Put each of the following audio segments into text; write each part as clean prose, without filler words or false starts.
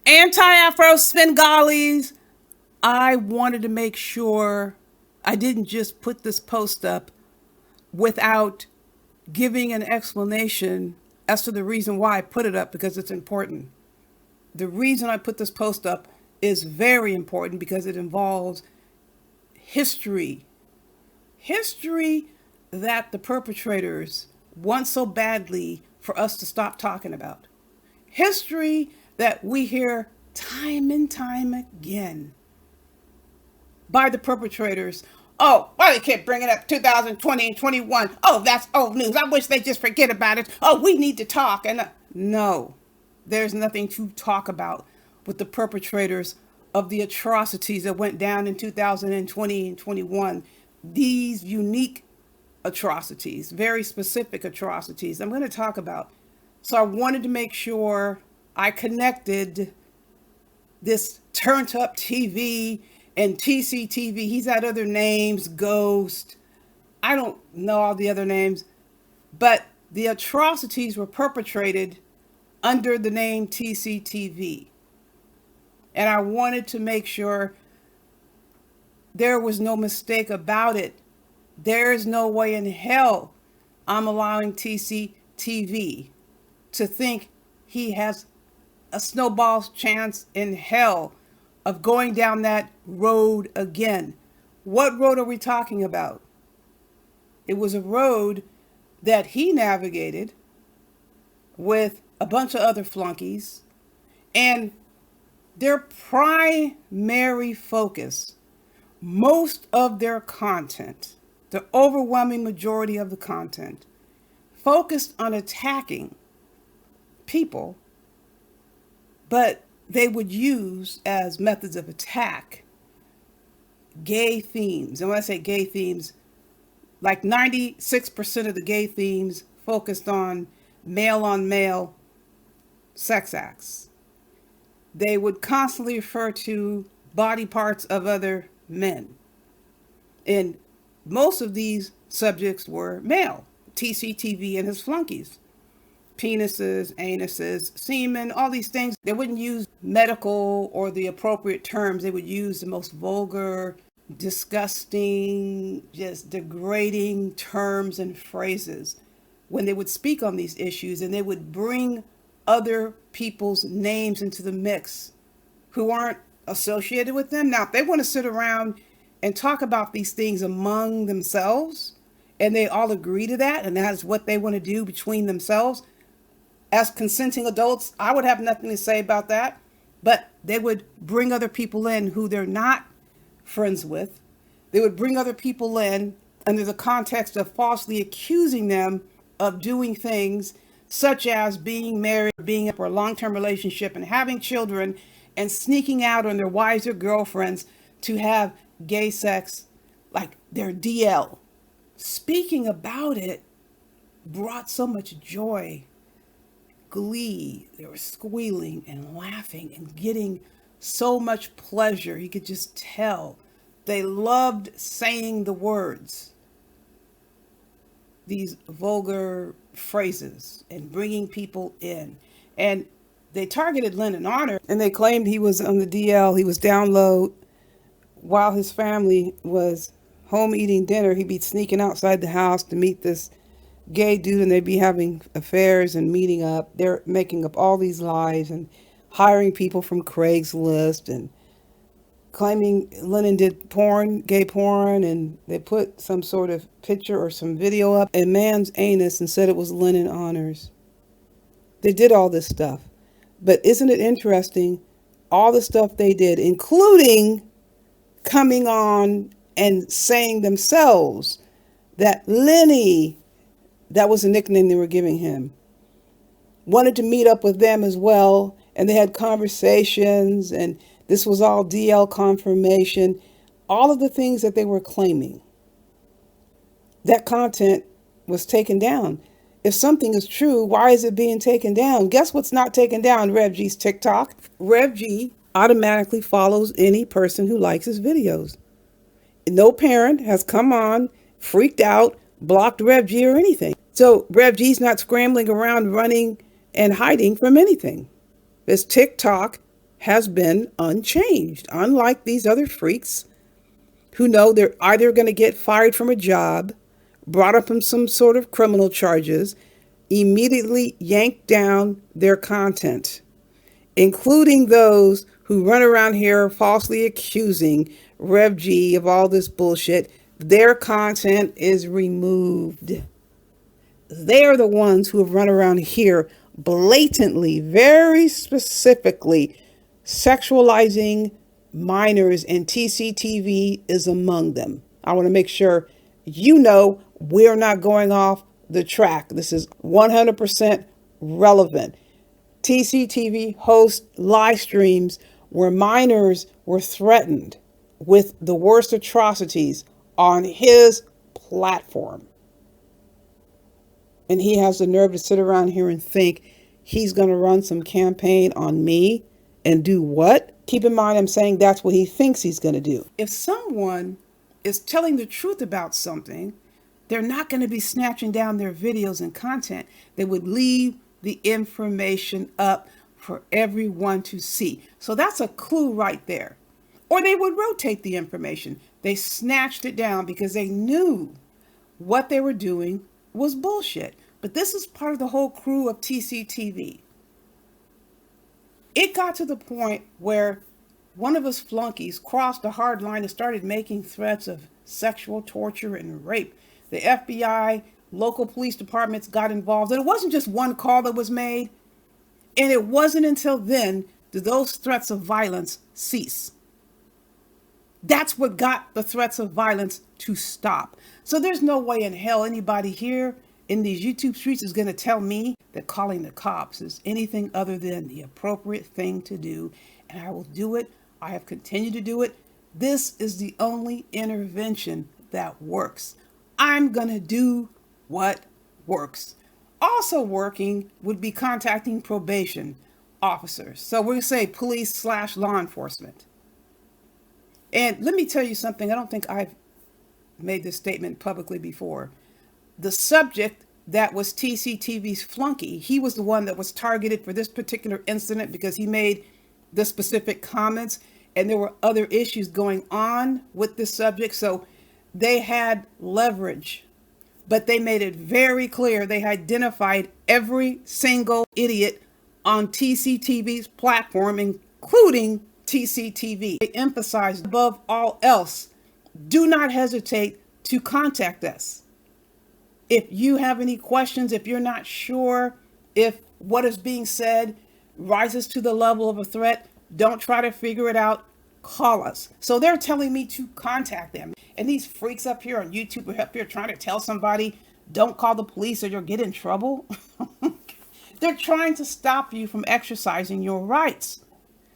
Anti-Afro Svengalis. I wanted to make sure I didn't just put this post up without giving an explanation as to the reason why I put it up, because it's important. The reason I put this post up is very important because it involves history. History that the perpetrators want so badly for us to stop talking about. History that we hear time and time again by the perpetrators. Oh, why they keep bringing up 2020 and 21? Oh, that's old news. I wish they just forget about it. Oh, we need to talk. And no, there's nothing to talk about with the perpetrators of the atrocities that went down in 2020 and 21. These unique atrocities, very specific atrocities I'm going to talk about. So I wanted to make sure I connected this turned up TV and TCTV. He's had other names, Ghost. I don't know all the other names, but the atrocities were perpetrated under the name TCTV. And I wanted to make sure there was no mistake about it. There is no way in hell I'm allowing TCTV to think he has a snowball's chance in hell of going down that road again. What road are we talking about? It was a road that he navigated with a bunch of other flunkies, and their primary focus, most of their content, the overwhelming majority of the content, focused on attacking people, but they would use as methods of attack gay themes. And when I say gay themes, like 96% of the gay themes focused on male sex acts. They would constantly refer to body parts of other men. And most of these subjects were male. TCTV and his flunkies. Penises, anuses, semen, all these things. They wouldn't use medical or the appropriate terms. They would use the most vulgar, disgusting, just degrading terms and phrases when they would speak on these issues, and they would bring other people's names into the mix who aren't associated with them. Now, if they want to sit around and talk about these things among themselves, and they all agree to that, and that's what they want to do between themselves, as consenting adults, I would have nothing to say about that. But they would bring other people in who they're not friends with. They would bring other people in under the context of falsely accusing them of doing things such as being married, being in a long-term relationship and having children, and sneaking out on their wives or girlfriends to have gay sex, like their DL. Speaking about it brought so much joy, glee. They were squealing and laughing and getting so much pleasure. You could just tell they loved saying the words, these vulgar phrases, and bringing people in. And they targeted Lennon Honor, and they claimed he was on the DL. He was down low while his family was home eating dinner. He'd be sneaking outside the house to meet this gay dude, and they'd be having affairs and meeting up. They're making up all these lies and hiring people from Craigslist and claiming Lennon did porn, gay porn, and they put some sort of picture or some video up a man's anus and said it was Lennon Honors. They did all this stuff. But isn't it interesting, all the stuff they did, including coming on and saying themselves that Lenny, that was a nickname they were giving him, wanted to meet up with them as well, and they had conversations, and this was all DL confirmation. All of the things that they were claiming, that content was taken down. If something is true, why is it being taken down? Guess what's not taken down? Rev G's TikTok. Rev G automatically follows any person who likes his videos. No parent has come on, freaked out, blocked Rev G or anything. So Rev G's not scrambling around, running and hiding from anything. His TikTok has been unchanged. Unlike these other freaks who know they're either going to get fired from a job, brought up on some sort of criminal charges, immediately yank down their content, including those who run around here falsely accusing Rev G of all this bullshit. Their content is removed. They're the ones who have run around here blatantly, very specifically sexualizing minors, and TCTV is among them. I want to make sure you know we're not going off the track. This is 100% relevant. TCTV hosts live streams where minors were threatened with the worst atrocities on his platform. And he has the nerve to sit around here and think he's going to run some campaign on me and do what? Keep in mind, I'm saying that's what he thinks he's going to do. If someone is telling the truth about something, they're not going to be snatching down their videos and content. They would leave the information up for everyone to see. So that's a clue right there. Or they would rotate the information. They snatched it down because they knew what they were doing was bullshit. But this is part of the whole crew of TCTV. It got to the point where one of his flunkies crossed the hard line and started making threats of sexual torture and rape. The FBI, local police departments got involved. And it wasn't just one call that was made. And it wasn't until then did those threats of violence cease. That's what got the threats of violence to stop. So there's no way in hell anybody here in these YouTube streets is going to tell me that calling the cops is anything other than the appropriate thing to do. And I will do it. I have continued to do it. This is the only intervention that works. I'm going to do what works. Also working would be contacting probation officers. So we'll say police/law enforcement. And let me tell you something. I don't think I've made this statement publicly before. The subject that was TCTV's flunky, he was the one that was targeted for this particular incident because he made the specific comments, and there were other issues going on with this subject. So they had leverage, but they made it very clear. They identified every single idiot on TCTV's platform, including TCTV. They emphasized above all else, do not hesitate to contact us. If you have any questions, if you're not sure if what is being said rises to the level of a threat, don't try to figure it out, call us. So they're telling me to contact them. And these freaks up here on YouTube are up here trying to tell somebody, don't call the police or you'll get in trouble. They're trying to stop you from exercising your rights.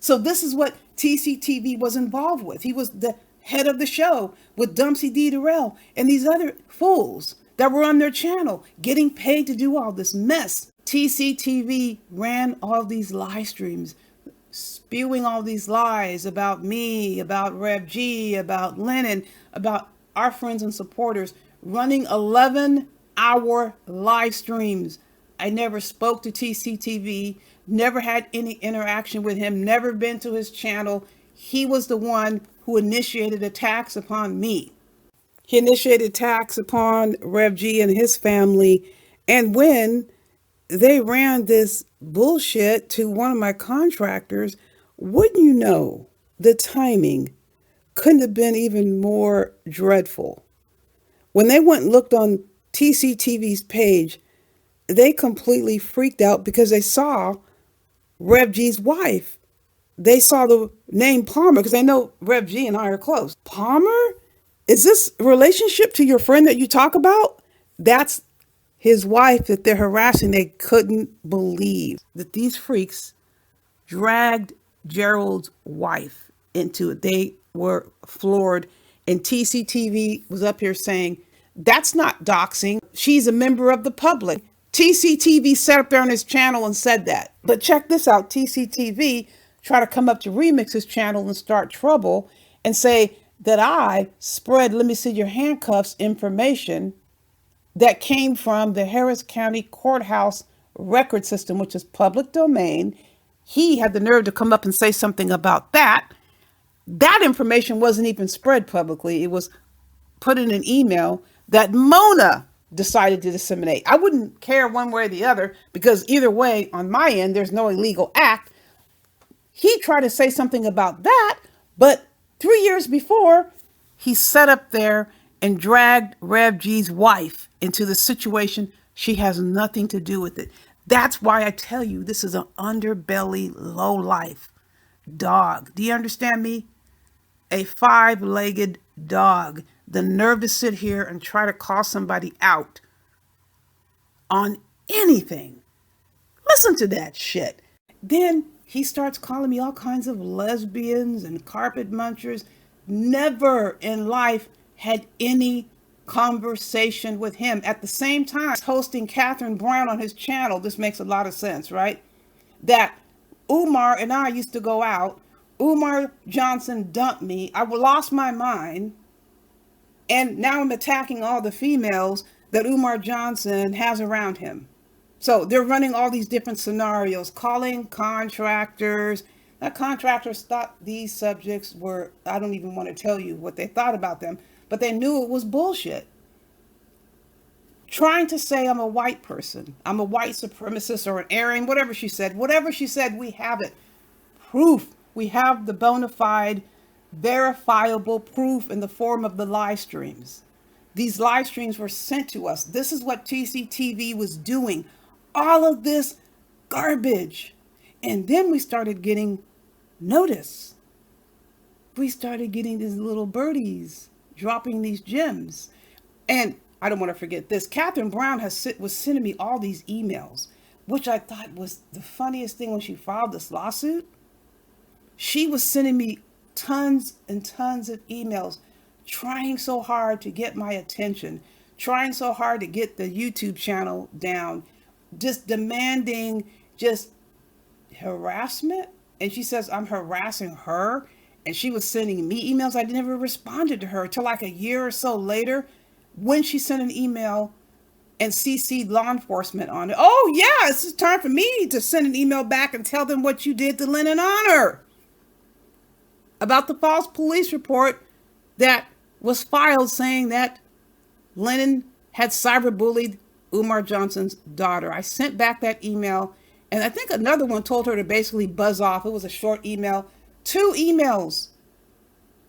So this is what TCTV was involved with. He was the head of the show with Dumpsy D. Durrell and these other fools that were on their channel getting paid to do all this mess. TCTV ran all these live streams, spewing all these lies about me, about Rev G, about Lennon, about our friends and supporters, running 11-hour live streams. I never spoke to TCTV, never had any interaction with him, never been to his channel. He was the one who initiated attacks upon me. He initiated attacks upon Rev G and his family. And when they ran this bullshit to one of my contractors, wouldn't you know, the timing couldn't have been even more dreadful. When they went and looked on TCTV's page, they completely freaked out because they saw Rev G's wife. They saw the name Palmer because they know Rev G and I are close. Palmer? Is this relationship to your friend that you talk about? That's his wife that they're harassing. They couldn't believe that these freaks dragged Gerald's wife into it. They were floored. And TCTV was up here saying, that's not doxing. She's a member of the public. TCTV sat up there on his channel and said that. But check this out. TCTV tried to come up to Remix his channel and start trouble and say that I spread, let me see your handcuffs information that came from the Harris County Courthouse record system, which is public domain. he had the nerve to come up and say something about that. That information wasn't even spread publicly. It was put in an email that Mona decided to disseminate. I wouldn't care one way or the other because either way, on my end, there's no illegal act. He tried to say something about that, but 3 years before, he sat up there and dragged Rev G's wife into the situation. She has nothing to do with it. That's why I tell you this is an underbelly, low life dog. Do you understand me? A five-legged dog. The nerve to sit here and try to call somebody out on anything. Listen to that shit. Then he starts calling me all kinds of lesbians and carpet munchers. Never in life had any conversation with him. At the same time, hosting Catherine Brown on his channel. This makes a lot of sense, right? That Umar and I used to go out. Umar Johnson dumped me. I lost my mind. And now I'm attacking all the females that Umar Johnson has around him. So they're running all these different scenarios, calling contractors. Now, contractors thought these subjects were, I don't even want to tell you what they thought about them, but they knew it was bullshit. Trying to say I'm a white person, I'm a white supremacist or an Aryan, whatever she said. Whatever she said, we have it. Proof. We have the bona fide, verifiable proof in the form of the live streams. These live streams were sent to us. This is what TCTV was doing. All of this garbage. And then we started getting notice. We started getting these little birdies dropping these gems. And I don't want to forget this. Catherine Brown was sending me all these emails, which I thought was the funniest thing when she filed this lawsuit. She was sending me tons and tons of emails, trying so hard to get my attention, trying so hard to get the YouTube channel down, just demanding just harassment. And she says I'm harassing her. And she was sending me emails. I never responded to her until like a year or so later when she sent an email and CC'd law enforcement on it. Oh yeah, it's time for me to send an email back and tell them what you did to Lennon Honor about the false police report that was filed saying that Lennon had cyberbullied Umar Johnson's daughter. I sent back that email, and I think another one told her to basically buzz off. It was a short email. 2 emails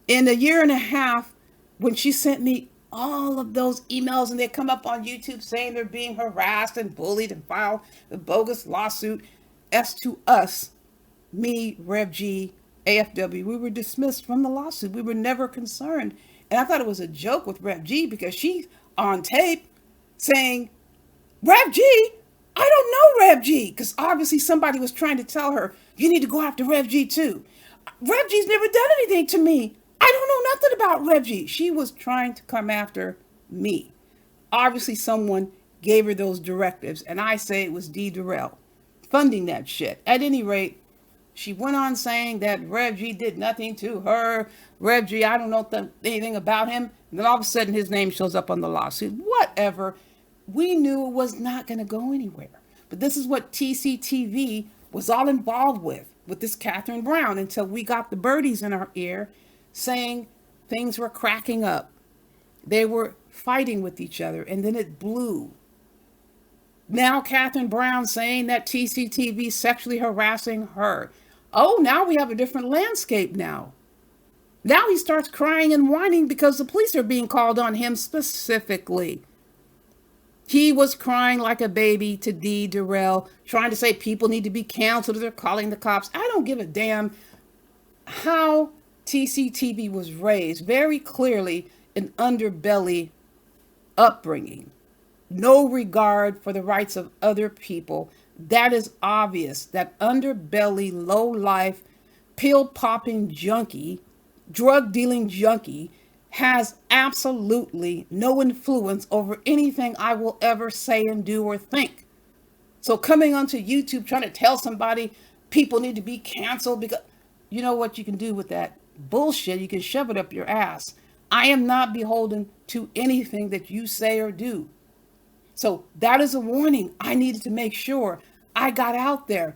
in a year and a half when she sent me all of those emails, and they come up on YouTube saying they're being harassed and bullied and filed a bogus lawsuit. As to us, me, Rev G, AFW, we were dismissed from the lawsuit. We were never concerned. And I thought it was a joke with Rev G because she's on tape saying, Rev G, I don't know Rev G. Because obviously somebody was trying to tell her, you need to go after Rev G too. Rev G's never done anything to me. I don't know nothing about Rev G. She was trying to come after me. Obviously someone gave her those directives, and I say it was D. Durrell funding that shit. At any rate, she went on saying that Rev G did nothing to her. Rev G, I don't know anything about him. And then all of a sudden his name shows up on the lawsuit. Whatever. We knew it was not going to go anywhere. But this is what TCTV was all involved with this Catherine Brown, until we got the birdies in our ear saying things were cracking up. They were fighting with each other, and then it blew. Now Catherine Brown saying that TCTV sexually harassing her. Oh, now we have a different landscape now. Now he starts crying and whining because the police are being called on him specifically. He was crying like a baby to D. Durrell, trying to say people need to be canceled or they're calling the cops. I don't give a damn how TCTV was raised. Very clearly an underbelly upbringing. No regard for the rights of other people. That is obvious. That underbelly, low-life, pill-popping junkie, drug-dealing junkie has absolutely no influence over anything I will ever say and do or think. So coming onto YouTube trying to tell somebody people need to be canceled because you know what you can do with that bullshit? You can shove it up your ass. I am not beholden to anything that you say or do. So that is a warning. I needed to make sure I got out there.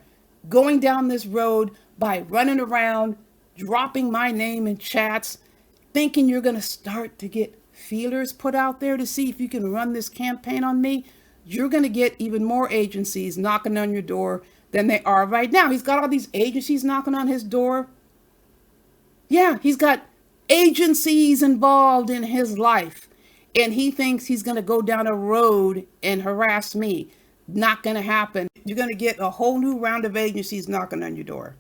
going down this road by running around, dropping my name in chats, thinking you're going to start to get feelers put out there to see if you can run this campaign on me, you're going to get even more agencies knocking on your door than they are right now. He's got all these agencies knocking on his door. Yeah, he's got agencies involved in his life. And he thinks he's going to go down a road and harass me. Not going to happen. You're going to get a whole new round of agencies knocking on your door.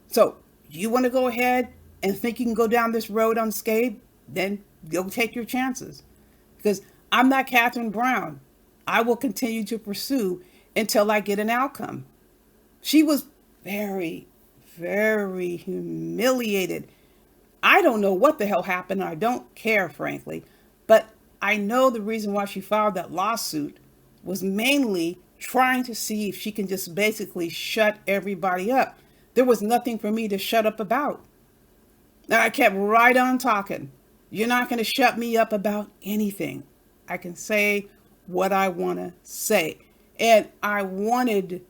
So you want to go ahead and think you can go down this road unscathed? Then go take your chances. Because I'm not Catherine Brown. I will continue to pursue until I get an outcome. She was very, very humiliated. I don't know what the hell happened. I don't care, frankly. But I know the reason why she filed that lawsuit was mainly trying to see if she can just basically shut everybody up. There was nothing for me to shut up about. And I kept right on talking. You're not going to shut me up about anything. I can say what I want to say. And I wanted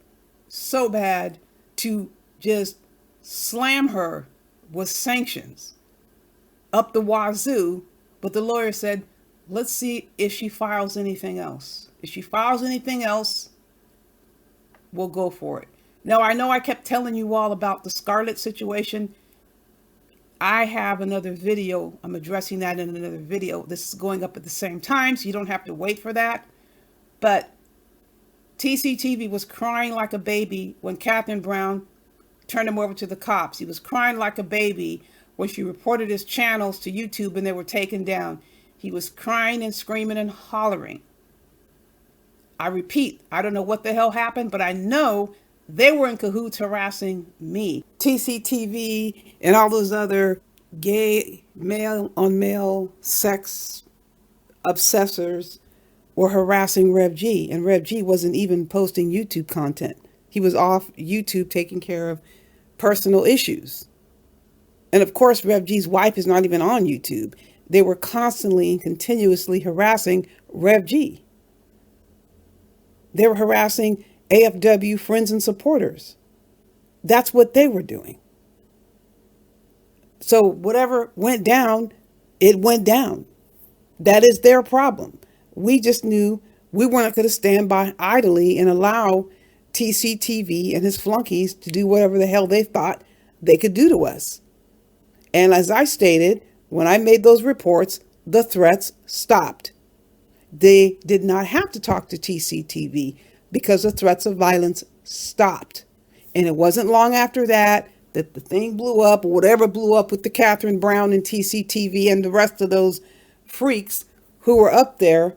so bad to just slam her with sanctions up the wazoo. But the lawyer said, let's see if she files anything else. If she files anything else, we'll go for it. Now, I know I kept telling you all about the Scarlit situation. I have another video. I'm addressing that in another video. This is going up at the same time, so you don't have to wait for that. But TCTV was crying like a baby when Catherine Brown turned him over to the cops. He was crying like a baby when she reported his channels to YouTube and they were taken down. He was crying and screaming and hollering. I repeat, I don't know what the hell happened, but I know they were in cahoots harassing me. TCTV and all those other gay male-on-male sex obsessors were harassing Rev G, and Rev G wasn't even posting YouTube content. He was off YouTube taking care of personal issues. And of course, Rev G's wife is not even on YouTube. They were constantly and continuously harassing Rev G. They were harassing AFW friends and supporters. That's what they were doing. So whatever went down, it went down. That is their problem. We just knew we weren't going to stand by idly and allow TCTV and his flunkies to do whatever the hell they thought they could do to us. And as I stated, when I made those reports, the threats stopped. They did not have to talk to TCTV because the threats of violence stopped. And it wasn't long after that that the thing blew up, or whatever blew up with the Catherine Brown and TCTV and the rest of those freaks who were up there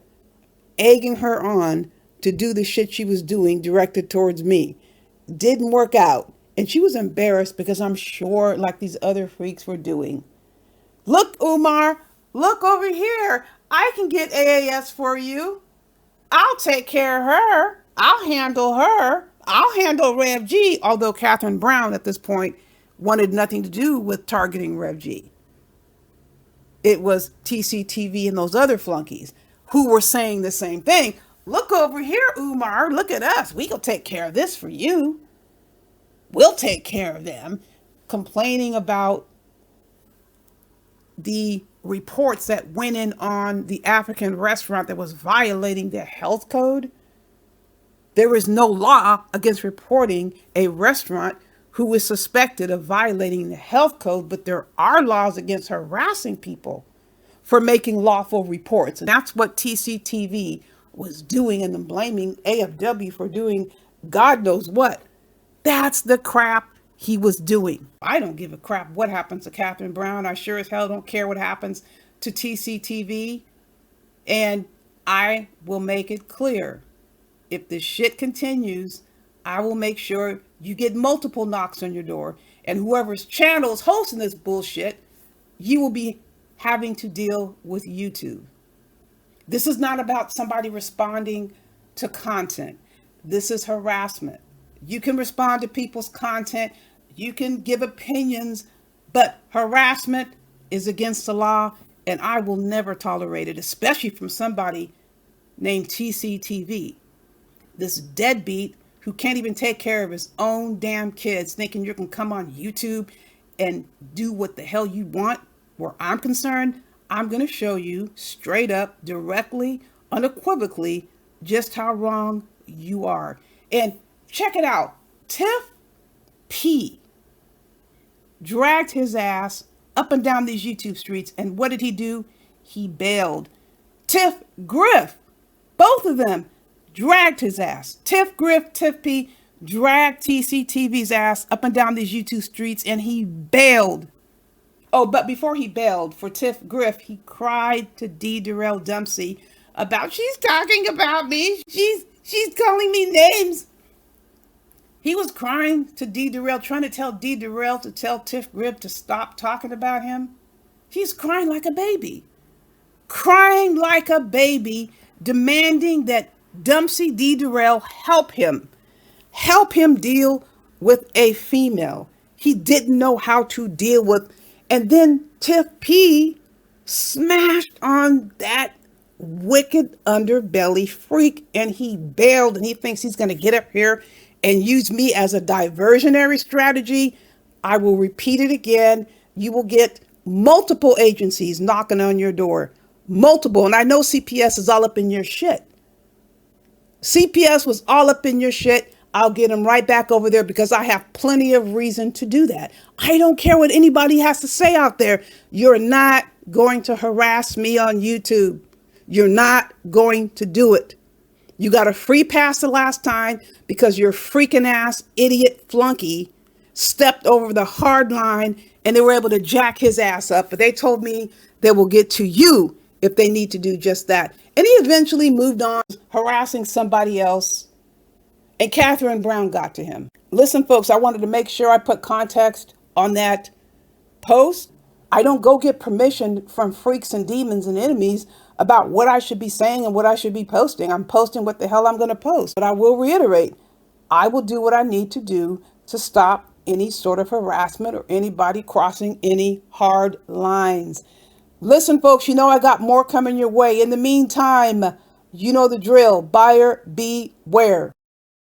egging her on to do the shit she was doing directed towards me. Didn't work out. And she was embarrassed because I'm sure, like these other freaks were doing. Look, Umar, look over here. I can get AAS for you. I'll take care of her. I'll handle her. I'll handle Rev G. Although Catherine Brown at this point wanted nothing to do with targeting Rev G. It was TCTV and those other flunkies who were saying the same thing. Look over here, Umar. Look at us. We can take care of this for you. We'll take care of them. Complaining about the reports that went in on the African restaurant that was violating their health code. There is no law against reporting a restaurant who is suspected of violating the health code, but there are laws against harassing people for making lawful reports. And that's what TCTV was doing, and then blaming AFW for doing God knows what. That's the crap he was doing. I don't give a crap what happens to Catherine Brown. I sure as hell don't care what happens to TCTV. And I will make it clear, if this shit continues, I will make sure you get multiple knocks on your door. And whoever's channel is hosting this bullshit, you will be having to deal with YouTube. This is not about somebody responding to content. This is harassment. You can respond to people's content. You can give opinions, but harassment is against the law, and I will never tolerate it, especially from somebody named TCTV. This deadbeat who can't even take care of his own damn kids, thinking you can come on YouTube and do what the hell you want. Where I'm concerned, I'm going to show you straight up, directly, unequivocally, just how wrong you are. And check it out. Tiff P dragged his ass up and down these YouTube streets. And what did he do? He bailed. Tiff Griff, both of them dragged his ass. Tiff Griff, Tiff P dragged TCTV's ass up and down these YouTube streets, and he bailed. Oh, but before he bailed for Tiff Griff, he cried to D. Darrell Dempsey about, she's talking about me. She's calling me names. He was crying to D. Darrell, trying to tell D. Darrell to tell Tiff Griff to stop talking about him. He's crying like a baby. Crying like a baby, demanding that Dempsey D. Darrell help him deal with a female he didn't know how to deal with. And then Tiff P smashed on that wicked underbelly freak, and he bailed, and he thinks he's going to get up here and use me as a diversionary strategy. I will repeat it again. You will get multiple agencies knocking on your door. Multiple. And I know CPS is all up in your shit. CPS was all up in your shit. I'll get them right back over there because I have plenty of reason to do that. I don't care what anybody has to say out there. You're not going to harass me on YouTube. You're not going to do it. You got a free pass the last time because your freaking ass idiot flunky stepped over the hard line and they were able to jack his ass up. But they told me they will get to you if they need to do just that. And he eventually moved on, harassing somebody else. And Catherine Brown got to him. Listen, folks, I wanted to make sure I put context on that post. I don't go get permission from freaks and demons and enemies about what I should be saying and what I should be posting. I'm posting what the hell I'm going to post. But I will reiterate, I will do what I need to do to stop any sort of harassment or anybody crossing any hard lines. Listen, folks, you know I got more coming your way. In the meantime, you know the drill. Buyer beware.